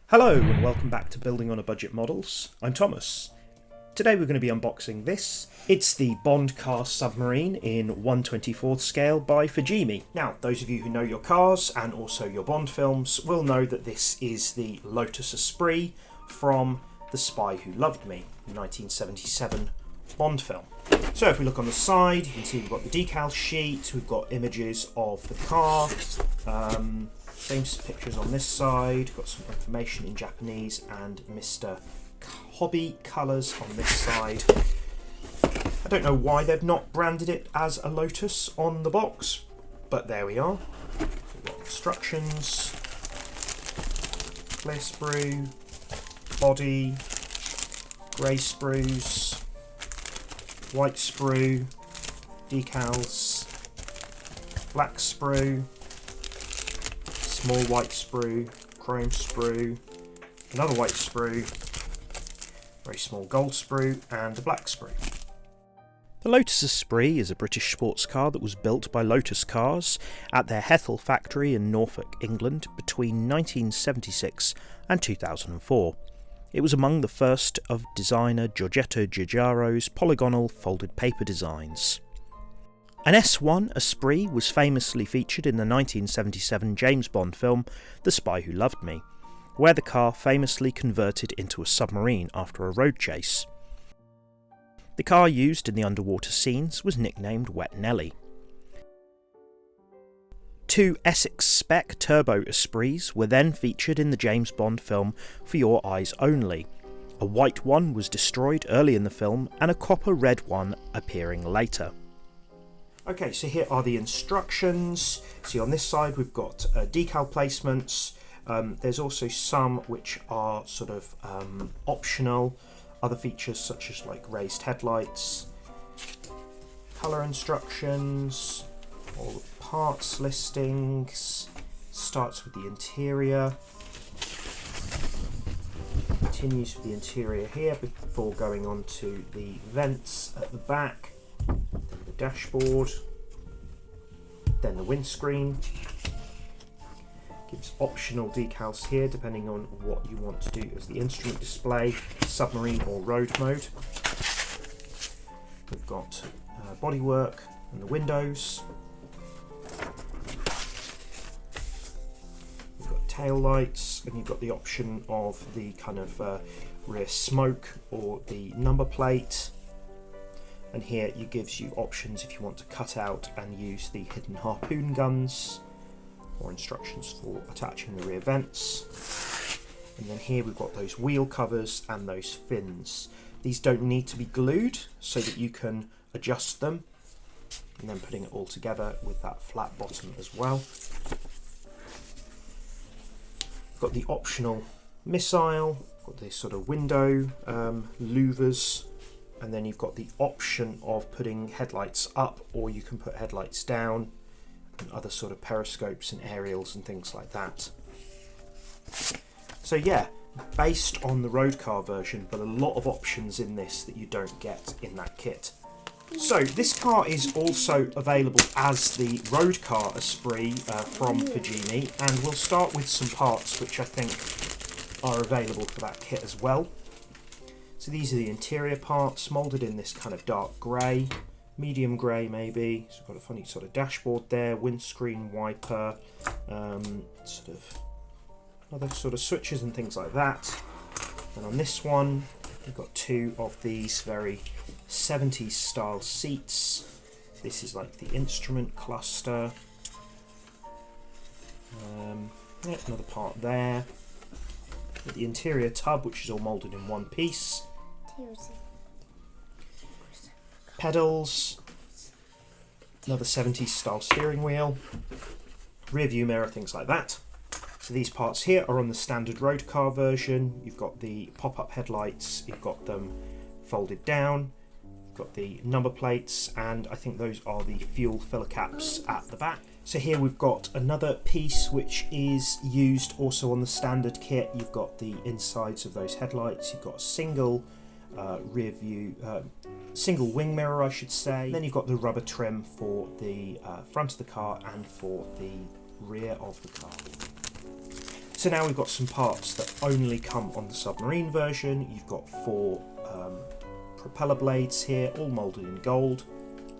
Hello and welcome back to Building on a Budget Models. I'm Thomas. Today we're going to be unboxing this. It's the Bond car Submarine in 1/24th scale by Fujimi. Now, those of you who know your cars and also your Bond films will know that this is the Lotus Esprit from The Spy Who Loved Me, 1977 Bond film. So if we look on the side, you can see we've got the decal sheet, we've got images of the car, same pictures on this side, got some information in Japanese and Mr. Hobby colours on this side. I don't know why they've not branded it as a Lotus on the box, but there we are. So we've got instructions, clear sprue, body, grey sprues, white sprue, decals, black sprue, small white sprue, chrome sprue, another white sprue, very small gold sprue, and a black sprue. The Lotus Esprit is a British sports car that was built by Lotus Cars at their Hethel factory in Norfolk, England between 1976 and 2004. It was among the first of designer Giorgetto Giugiaro's polygonal folded paper designs. An S1 Esprit was famously featured in the 1977 James Bond film The Spy Who Loved Me, where the car famously converted into a submarine after a road chase. The car used in the underwater scenes was nicknamed Wet Nellie. Two Essex-spec Turbo Esprits were then featured in the James Bond film For Your Eyes Only. A white one was destroyed early in the film and a copper red one appearing later. Okay, so here are the instructions. See, on this side we've got decal placements. There's also some which are sort of optional. Other features such as like raised headlights, colour instructions, all the parts listings, starts with the interior, continues with the interior here before going on to the vents at the back, then the dashboard, then the windscreen. Gives optional decals here depending on what you want to do as the instrument display, submarine or road mode. We've got bodywork and the windows. We've got tail lights, and you've got the option of the kind of rear smoke or the number plate. And here it gives you options if you want to cut out and use the hidden harpoon guns, or instructions for attaching the rear vents. And then here we've got those wheel covers and those fins. These don't need to be glued so that you can adjust them, and then putting it all together with that flat bottom as well. We've got the optional missile, got this sort of window louvers, and then you've got the option of putting headlights up, or you can put headlights down, and other sort of periscopes and aerials and things like that. So yeah, based on the road car version, but a lot of options in this that you don't get in that kit. So this car is also available as the road car Esprit from Fujimi, and we'll start with some parts which I think are available for that kit as well. So these are the interior parts, moulded in this kind of dark grey, medium grey maybe. So we've got a funny sort of dashboard there, windscreen wiper, sort of other sort of switches and things like that. And on this one we've got two of these very 70s style seats. This is like the instrument cluster. Yeah, another part there. With the interior tub, which is all moulded in one piece. Pedals, another 70s style steering wheel, rear view mirror, things like that. So these parts here are on the standard road car version. You've got the pop-up headlights, you've got them folded down, you've got the number plates, and I think those are the fuel filler caps at the back. So here we've got another piece which is used also on the standard kit. You've got the insides of those headlights, you've got a single rear view, single wing mirror I should say. Then you've got the rubber trim for the front of the car and for the rear of the car. So now we've got some parts that only come on the Submarine version. You've got 4 propeller blades here, all moulded in gold,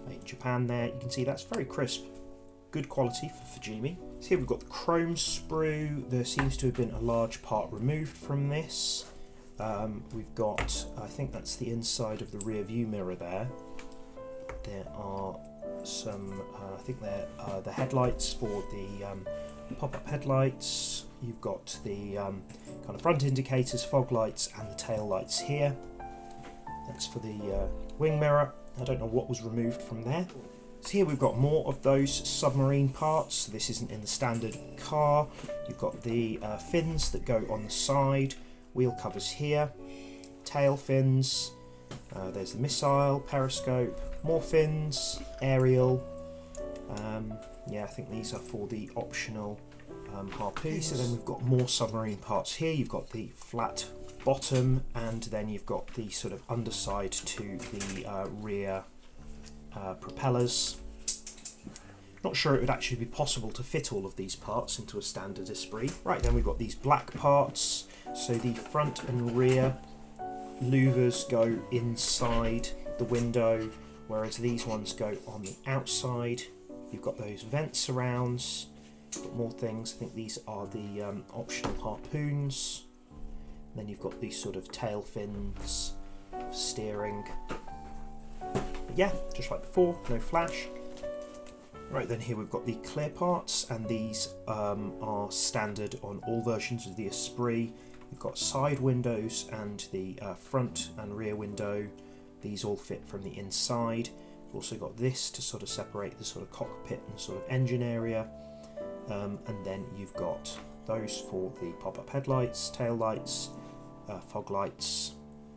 made in Japan there. You can see that's very crisp, good quality for Fujimi. So here we've got the chrome sprue. There seems to have been a large part removed from this. We've got, I think that's the inside of the rear view mirror there. There are some, I think they're the headlights for the pop-up headlights. You've got the kind of front indicators, fog lights, and the tail lights here. That's for the wing mirror. I don't know what was removed from there. So here we've got more of those Submarine parts. This isn't in the standard car. You've got the fins that go on the side, wheel covers here, tail fins, there's the missile, periscope, more fins, aerial. Yeah, I think these are for the optional harpoons. So then we've got more Submarine parts here. You've got the flat bottom, and then you've got the sort of underside to the rear propellers. Not sure it would actually be possible to fit all of these parts into a standard Esprit. Right, then we've got these black parts. So the front and rear louvers go inside the window, whereas these ones go on the outside. You've got those vent surrounds. Got more things. I think these are the optional harpoons. And then you've got these sort of tail fins, steering. But yeah, just like before, no flash. Right, then here we've got the clear parts, and these are standard on all versions of the Esprit. You've got side windows and the front and rear window. These all fit from the inside. You've also got this to sort of separate the sort of cockpit and sort of engine area. And then you've got those for the pop-up headlights, tail lights, fog lights.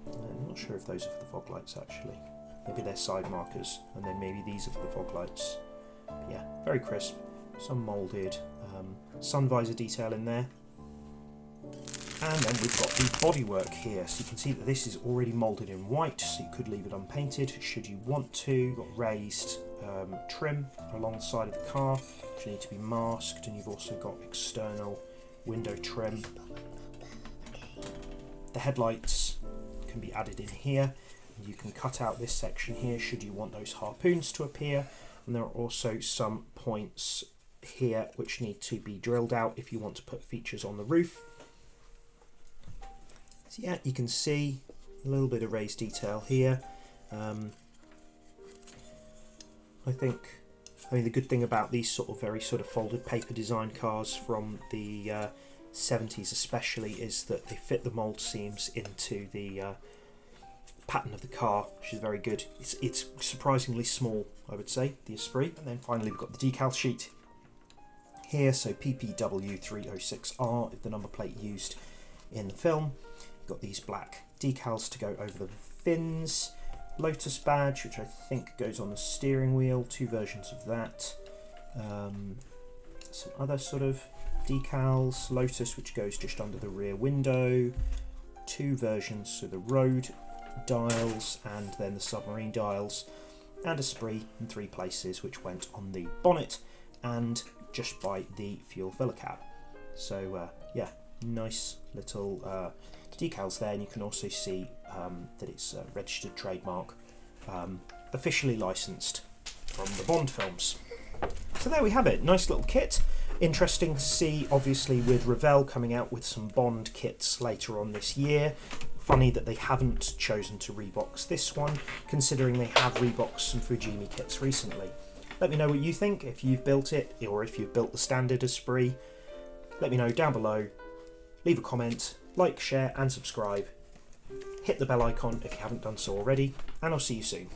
I'm not sure if those are for the fog lights actually. Maybe they're side markers, and then maybe these are for the fog lights. Yeah, very crisp. Some moulded sun visor detail in there. And then we've got the bodywork here. So you can see that this is already moulded in white, so you could leave it unpainted should you want to. You've got raised trim along the side of the car, which need to be masked, and you've also got external window trim. The headlights can be added in here. You can cut out this section here should you want those harpoons to appear, and there are also some points here which need to be drilled out if you want to put features on the roof. So yeah, you can see a little bit of raised detail here. I mean the good thing about these sort of very sort of folded paper design cars from the 70s especially is that they fit the mould seams into the pattern of the car, which is very good. It's surprisingly small, I would say, the Esprit. And then finally we've got the decal sheet here, so PPW306R is the number plate used in the film. You've got these black decals to go over the fins, Lotus badge, which I think goes on the steering wheel, 2 versions of that. Some other sort of decals, Lotus, which goes just under the rear window, 2 versions, so the road dials and then the Submarine dials, and Esprit in 3 places, which went on the bonnet and just by the fuel filler cap. So yeah, nice little decals there, and you can also see that it's a registered trademark, officially licensed from the Bond films. So there we have it, nice little kit. Interesting to see, obviously, with Revell coming out with some Bond kits later on this year. Funny that they haven't chosen to rebox this one, considering they have reboxed some Fujimi kits recently. Let me know what you think, if you've built it, or if you've built the standard Esprit. Let me know down below. Leave a comment, like, share and subscribe. Hit the bell icon if you haven't done so already, and I'll see you soon.